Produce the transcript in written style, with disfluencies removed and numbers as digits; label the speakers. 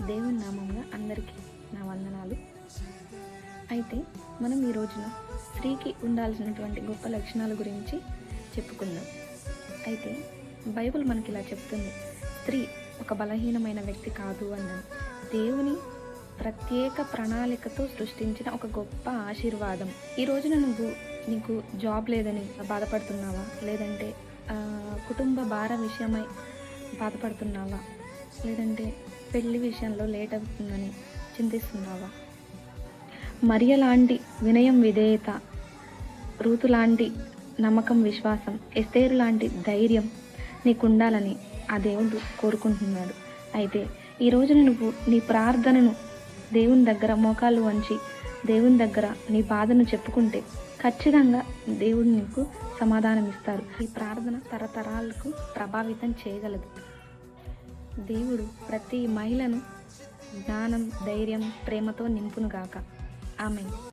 Speaker 1: దేవుని నామంలో అందరికీ నా వందనాలు. అయితే మనం ఈ రోజున స్త్రీకి ఉండాల్సినటువంటి గొప్ప లక్షణాల గురించి చెప్పుకుందాం. అయితే బైబిల్ మనకి ఇలా చెప్తుంది, స్త్రీ ఒక బలహీనమైన వ్యక్తి కాదు అన్నాను. దేవుని ప్రత్యేక ప్రణాళికతో సృష్టించిన ఒక గొప్ప ఆశీర్వాదం. ఈ రోజున నీకు జాబ్ లేదని బాధపడుతున్నావా? లేదంటే కుటుంబ భార విషయమై బాధపడుతున్నావా? లేదంటే పెళ్లి విషయంలో లేట్ అవుతుందని చింతిస్తున్నావా? మరియ లాంటి వినయం, విధేయత, రూతు లాంటి నమ్మకం, విశ్వాసం, ఎస్తేరు లాంటి ధైర్యం నీకు ఉండాలని ఆ దేవుడు కోరుకుంటున్నాడు. అయితే ఈ రోజున నువ్వు నీ ప్రార్థనను దేవుని దగ్గర మోకాళ్ళు వంచి దేవుని దగ్గర నీ బాధను చెప్పుకుంటే ఖచ్చితంగా దేవుడు నీకు సమాధానం ఇస్తారు. ఈ ప్రార్థన తరతరాలకు ప్రభావితం చేయగలదు. దేవుడు ప్రతి మహిళను జ్ఞానం, ధైర్యం, ప్రేమతో నింపునుగాక. ఆమేన్.